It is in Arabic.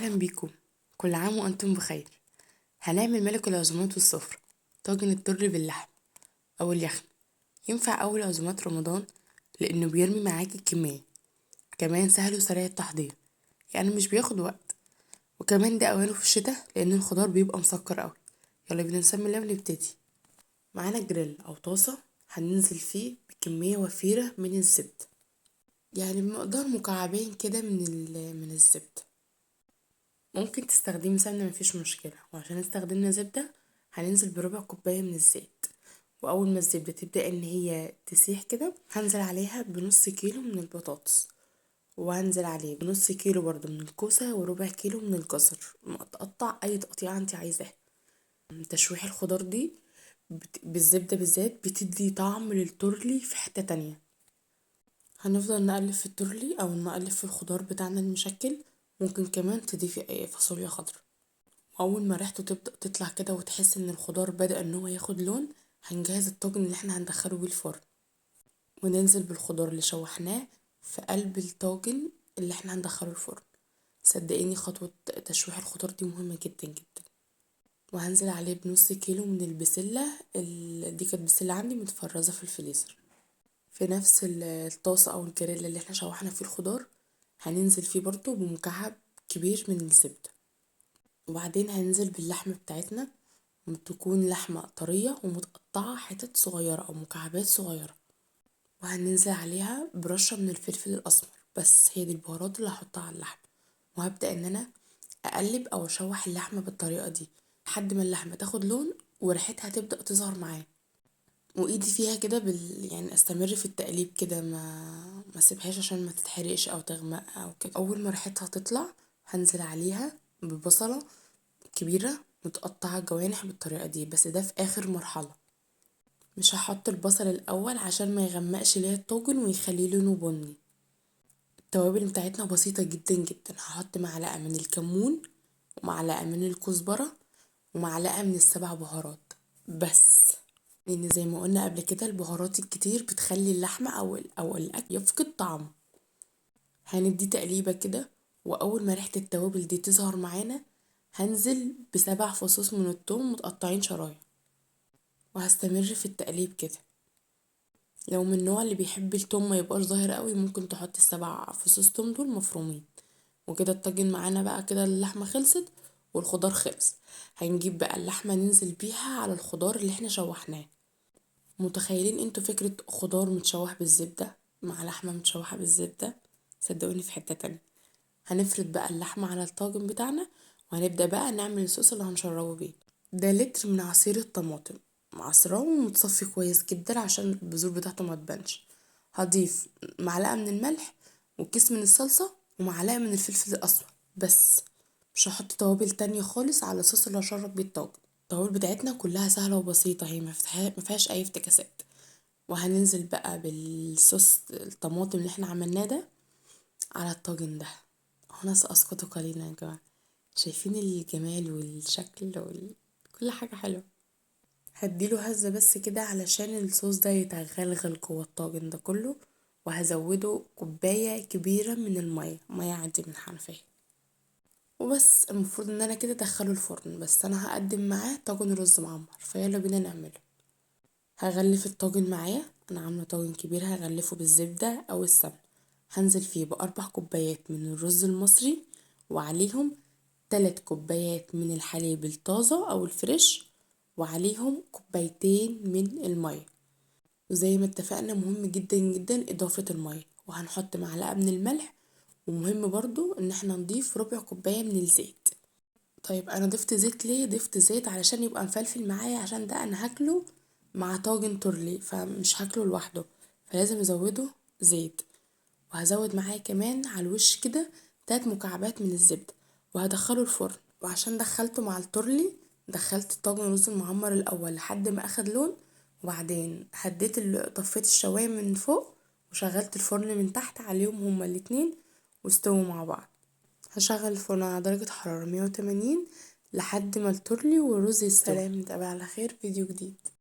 أهلا بيكم. كل عام وأنتم بخير. هنعمل ملك العزومات والسفرة، طاجن التر باللحم أو اليخن. ينفع أول عزومات رمضان لأنه بيرمي معاكي الكمية، كمان سهل وسريع التحضير، يعني مش بياخد وقت، وكمان ده أوانه في الشتاء لأن الخضار بيبقى مسكر أوي. يلا بينا نسمي الله ونبتدي. معانا جريل أو طاسة هننزل فيه بكمية وفيرة من الزبدة، يعني بمقدار مكعبين كده من الزبدة. ممكن تستخدمي سمنة مفيش مشكلة، وعشان استخدمنا زبدة هننزل بربع كوباية من الزيت. واول ما الزبدة تبدأ ان هي تسيح كده هنزل عليها بنص كيلو من البطاطس، وهنزل عليه بنص كيلو برضو من الكوسة وربع كيلو من الجزر متقطع اي تقطيعة انت عايزاها. تشويح الخضار دي بالزبدة بالذات بتدي طعم للتورلي في حتة تانية. هنفضل نقلب في التورلي او نقلب في الخضار بتاعنا المشكل. ممكن كمان تضيفي اي فاصوليا خضرا. اول ما ريحته تبدأ تطلع كده وتحس ان الخضار بدأ ان هو ياخد لون، هنجهز الطاجن اللي احنا هندخله بيه الفرن، وننزل بالخضار اللي شوحناه في قلب الطاجن اللي احنا هندخله الفرن. صدقيني خطوة تشويح الخضار دي مهمة جدا جدا. وهنزل عليه بنص كيلو من البسلة، دي كانت بسلة عندي متفرزة في الفريزر. في نفس الطاسة او الجريل اللي احنا شوحنا فيه الخضار هننزل فيه برضو بمكعب كبير من الزبدة. وبعدين هننزل باللحمة بتاعتنا، تكون لحمة طرية ومتقطعة حتت صغيرة أو مكعبات صغيرة. وهننزل عليها برشة من الفلفل الأسمر، بس هي دي البهارات اللي هحطها على اللحمة. وهبدأ إن أنا أقلب أو أشوح اللحمة بالطريقة دي لحد ما اللحمة تاخد لون وريحتها تبدأ تظهر معايا. وإيدي فيها كده يعني أستمر في التقليب كده، ما سيبهاش عشان ما تتحرقش أو تغمق أو كده. أول ما ريحتها تطلع هنزل عليها ببصلة كبيرة متقطعة جوانح بالطريقة دي، بس ده في آخر مرحلة. مش هحط البصل الأول عشان ما يغمقش ليا الطاجن ويخليه لونه بني. التوابل بتاعتنا بسيطة جدا جدا. هحط معلقة من الكمون، ومعلقة من الكزبرة، ومعلقة من السبع بهارات بس. لأن زي ما قلنا قبل كده البهارات الكتير بتخلي اللحمة أو الأكل يفقد طعمه. هندي تقليبة كده، وأول ما ريحة التوابل دي تظهر معانا هنزل بسبع فصوص من الثوم متقطعين شرايح، وهستمر في التقليب كده. لو من النوع اللي بيحب التوم ما يبقاش ظاهر قوي ممكن تحط السبع فصوص توم دول مفرومين. وكده الطاجن معانا بقى كده، اللحمة خلصت والخضار خلص. هنجيب بقى اللحمة ننزل بيها على الخضار اللي احنا شوحناه. متخيلين انتوا فكرة خضار متشوح بالزبدة مع لحمة متشوحة بالزبدة؟ صدقوني في حتة تانية. هنفرد بقى اللحمة على الطاجن بتاعنا، وهنبدأ بقى نعمل الصوص اللي هنشربه بيه. ده لتر من عصير الطماطم، معصراه ومتصفي كويس جدا عشان البذور بتاعته ما تبانش. هضيف معلقة من الملح، وكيس من الصلصة، ومعلقة من الفلفل الأسمر بس. مش هحط توابل تانية خالص على الصوص اللي هشرب بيه الطاجن. التوابل بتاعتنا كلها سهلة وبسيطة، هي ما فيهاش أي افتكاسات. وهننزل بقى بالصوص الطماطم اللي احنا عملناه ده على الطاجن ده. هنا سأسقط قليلا يا جماعة. شايفين الجمال والشكل كل حاجة حلوة. هديله هزة بس كده علشان الصوص ده يتغلغل جوه الطاجن ده كله. وهزوده كوباية كبيرة من المية، مية عادي من الحنفية. وبس المفروض ان انا كده ادخله الفرن، بس انا هقدم معاه طاجن رز معمر، فيلا بينا نعمله. هغلف الطاجن معايا. انا عامله طاجن كبير هغلفه بالزبده او السمنه. هنزل فيه باربع كوبايات من الرز المصري، وعليهم 3 كوبايات من الحليب الطازه او الفريش، وعليهم كوبايتين من الميه. وزي ما اتفقنا مهم جدا جدا اضافه الميه، وهنحط معلقه من الملح. ومهم برضو ان احنا نضيف ربع كوبايه من الزيت. طيب انا ضفت زيت ليه؟ ضفت زيت علشان يبقى مفلفل معايا، عشان ده انا هاكله مع طاجن تورلي فمش هاكله لوحده، فلازم ازوده زيت. وهزود معايا كمان على الوش كده 3 مكعبات من الزبدة، وهدخله الفرن. وعشان دخلته مع التورلي دخلت الطاجن الرز المعمر الاول لحد ما اخد لون، وبعدين هديت طفيت الشواية من فوق، وشغلت الفرن من تحت عليهم هما الاتنين واستووا مع بعض. هشغل الفرن على درجة حرارة 180 لحد ما التورلي والرز يستوي. سلام، نتقابل على خير فيديو جديد.